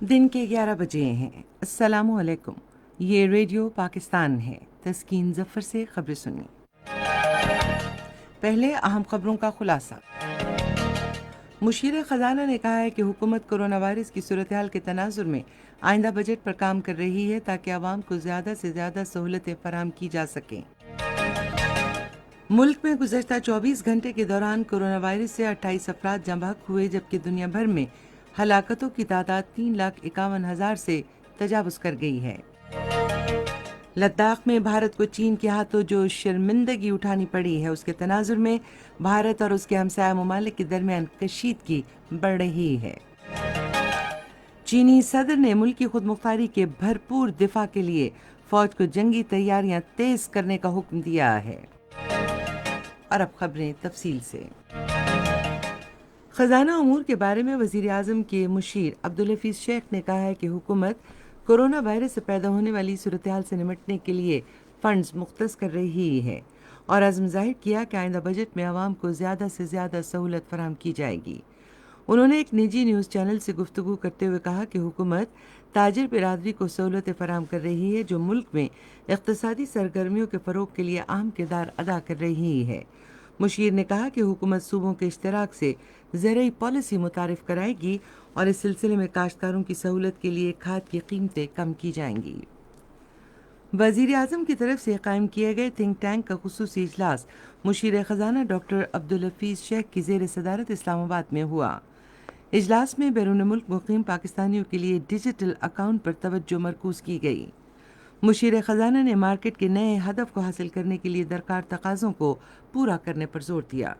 दिन के 11 बजे हैं। अस्सलामु अलैकुम। ये रेडियो पाकिस्तान है। तस्कीन जफर से खबरें सुनिए। पहले अहम खबरों का खुलासा। मुशीर खजाना ने कहा है कि हुकूमत कोरोना वायरस की सूरत हाल के तनाजुर में आइंदा बजट पर काम कर रही है ताकि आवाम को ज़्यादा से ज़्यादा सहूलतें फराहम की जा सकें। मुल्क में गुज़श्ता 24 घंटे के दौरान कोरोना वायरस से 28 अफराद जाँ बहक हुए, जबकि दुनिया भर में हलाकतों की तादाद 3,51,000 से तजावुज़ कर गई है। लद्दाख में भारत को चीन के हाथों जो शर्मिंदगी उठानी पड़ी है, उसके तनाजुर में भारत और उसके हमसाया ममालिक के दरमियान कशीदगी बढ़ रही है। चीनी सदर ने मुल्क की खुद मुख्तारी के भरपूर दिफा के लिए फौज को जंगी तैयारियां तेज करने का हुक्म दिया है। और अब खबरें तफसील से। खजाना अमूर के बारे में वज़ीर आज़म के मुशीर अब्दुल हफीज़ शेख ने कहा है कि हुकूमत कोरोना वायरस से पैदा होने वाली सूरत हाल से निपटने के लिए फ़ंड्स मुख्तस कर रही है और अज़्म ज़ाहिर किया कि आइंदा बजट में आवाम को ज़्यादा से ज़्यादा सहूलत फराहम की जाएगी। उन्होंने एक निजी न्यूज़ चैनल से गुफ्तगू करते हुए कहा कि हुकूमत ताजिर बिरादरी को सहूलतें फराहम कर रही है, जो मुल्क में इक़्तिसादी सरगर्मियों के फ़रोग़ के लिए अहम किरदार अदा कर रही है। मुशीर ने कहा कि हुकूमत सूबों के इश्तराक से ज़रई पॉलिसी मुतारिफ कराएगी और इस सिलसिले में काश्तकारों की सहूलत के लिए खाद की कीमतें कम की जाएंगी। वज़ीर आज़म की तरफ से कायम किए गए थिंक टैंक का खुसूसी इजलास मुशीर ख़जाना डॉक्टर अब्दुल हफीज़ शेख की ज़ेर सदारत इस्लामाबाद में हुआ। इजलास में बैरून मुल्क मुक़ीम पाकिस्तानियों के लिए डिजिटल अकाउंट पर तवज्जो मरकूज़ की गई। मुशीर ख़जाना ने मार्केट के नए हदफ को हासिल करने के लिए दरकार तकाज़ों को पूरा करने पर जोर दिया।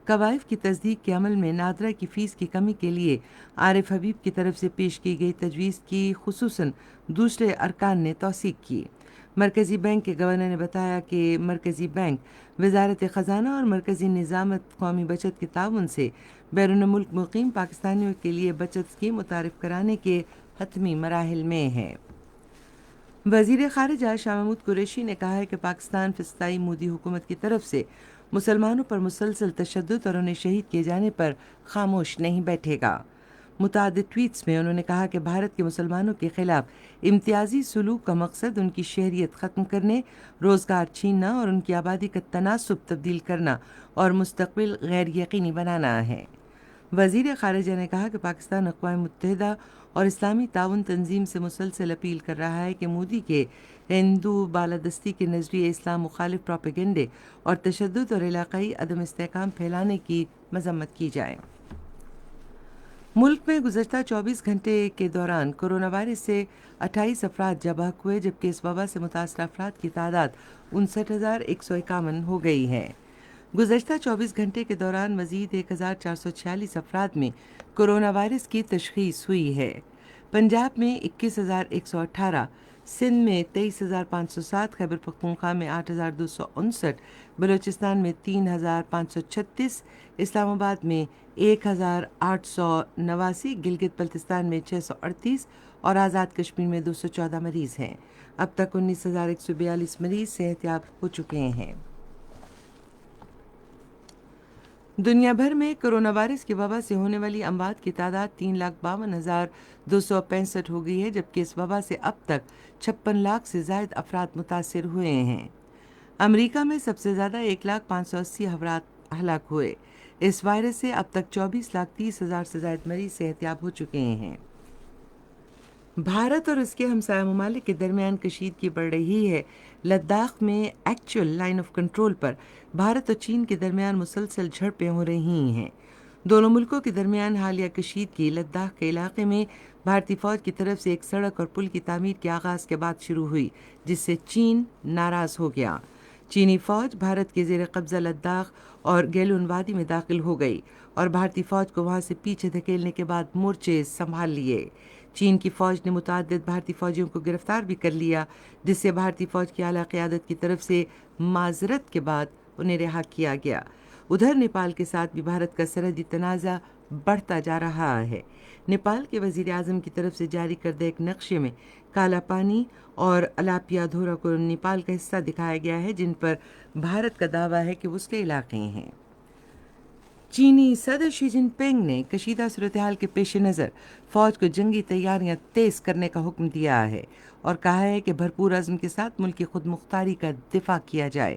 कवायद की तस्दीक के अमल में नादरा की फ़ीस की कमी के लिए आरिफ हबीब की तरफ से पेश की गई तजवीज़ की खुसूसन दूसरे अरकान ने तौसीक की। मरकज़ी बैंक के गवर्नर ने बताया कि मरकज़ी बैंक वज़ारत ख़जाना और मरकज़ी निज़ामत कौमी बचत के ताउन से बैरून मुल्क मुक़ीम पाकिस्तानियों के लिए बचत स्कीम मुतारिफ कराने के हतमी मराहिल में है। वज़ीर ख़ारिजा शाह महमूद कुरैशी ने कहा है कि पाकिस्तान फ़िस्ताई मोदी हुकूमत की तरफ से मुसलमानों पर मुसलसल तशद्दुद और उन्हें शहीद किए जाने पर खामोश नहीं बैठेगा। मुतादिद ट्वीट्स में उन्होंने कहा कि भारत के मुसलमानों के खिलाफ इम्तियाजी सलूक का मकसद उनकी शहरियत ख़त्म करने, रोज़गार छीनना और उनकी आबादी का तनासुब तब्दील करना और मुस्तक़बिल गैर यकीनी बनाना है। वज़ीर ख़ारिजा ने कहा कि पाकिस्तान अक़वाम मुत्तहिदा और इस्लामी ताउन तंजीम से मुसलसल अपील कर रहा है कि मोदी के हिंदू बालादस्ती के नज़रिए इस्लाम मुखालिफ प्रोपेगेंडे और तशद्दुद और इलाक़ाई अदम इस्तेहकाम फैलाने की मज़म्मत की जाए। मुल्क में गुज़श्ता 24 घंटे के दौरान कोरोना वायरस से 28 अफराद जाँ बहक हुए, जबकि इस वबा से मुतासर अफराद की तादाद 59,151 हो गई है। गुज़श्ता 24 घंटे के दौरान मज़ीद 1,446 अफराद में कोरोना वायरस की तशख़ीस हुई है। पंजाब में 21,118, सिंध में 23,507, खैबर पख्तूनख्वा में 8,259, बलूचिस्तान में 3,536, इस्लामाबाद में 1,889, गिलगित बल्तिस्तान में 638 और आज़ाद कश्मीर में 214 मरीज़ हैं। अब तक 19,142 मरीज़ सेहतयाब हो चुके हैं। दुनिया भर में कोरोना वायरस की वबा से होने वाली अमवात की तादाद 3,52,265 हो गई है, जबकि इस वबा से अब तक 56 लाख से ज़ायद अफराद मुतासिर हुए हैं। अमेरिका में सबसे ज़्यादा 1,580 अफराद हलाक हुए। इस वायरस से अब तक 24,30,000 से ज़ायद मरीज सेहतयाब हो चुके हैं। भारत और उसके हमसाया ममालिक के दरमियान कशीदगी बढ़ रही है। लद्दाख में एक्चुअल लाइन ऑफ कंट्रोल पर भारत और चीन के दरमियान मुसलसल झड़पें हो रही हैं। दोनों मुल्कों के दरमियान हालिया कशीदगी लद्दाख के इलाके में भारतीय फ़ौज की तरफ से एक सड़क और पुल की तामीर के आगाज़ के बाद शुरू हुई, जिससे चीन नाराज़ हो गया। चीनी फ़ौज भारत के ज़ेर कब्ज़ा लद्दाख और गैलुन वादी में दाखिल हो गई और भारतीय फ़ौज को वहाँ से पीछे धकेलने के बाद मोर्चे संभाल लिए। चीन की फ़ौज ने मुतअद्दिद भारतीय फ़ौजियों को गिरफ्तार भी कर लिया, जिससे भारतीय फ़ौज की आला क़यादत की तरफ से माज़रत के बाद उन्हें रिहा किया गया। उधर नेपाल के साथ भी भारत का सरहदी तनाज़ा बढ़ता जा रहा है। नेपाल के वज़ीर आज़म की तरफ से जारी करदा एक नक्शे में काला पानी और अलापिया धोरा को नेपाल का हिस्सा दिखाया गया है, जिन पर भारत का दावा है कि वो उसके इलाके हैं। چینی صدر شی جن پنگ نے کشیدہ صورتحال کے پیش نظر فوج کو جنگی تیاریاں تیز کرنے کا حکم دیا ہے اور کہا ہے کہ بھرپور عزم کے ساتھ ملکی خود مختاری کا دفاع کیا جائے۔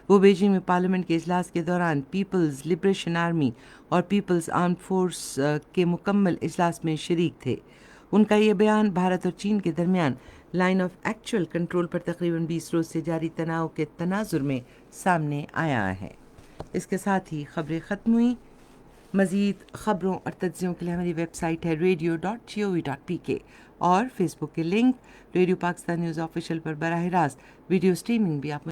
وہ بیجنگ میں پارلیمنٹ کے اجلاس کے دوران پیپلز لبریشن آرمی اور پیپلز آرمڈ فورس کے مکمل اجلاس میں شریک تھے۔ ان کا یہ بیان بھارت اور چین کے درمیان لائن آف ایکچوئل کنٹرول پر تقریباً 20 روز سے جاری تناؤ کے تناظر میں سامنے آیا ہے۔ اس کے ساتھ ہی خبریں ختم ہوئیں۔ مزید خبروں اور تجزیوں کے لیے ہماری ویب سائٹ ہے radio.gov.pk اور فیس بک کے link radio Pakistan news official پر براہ راست ویڈیو سٹریمنگ بھی آپ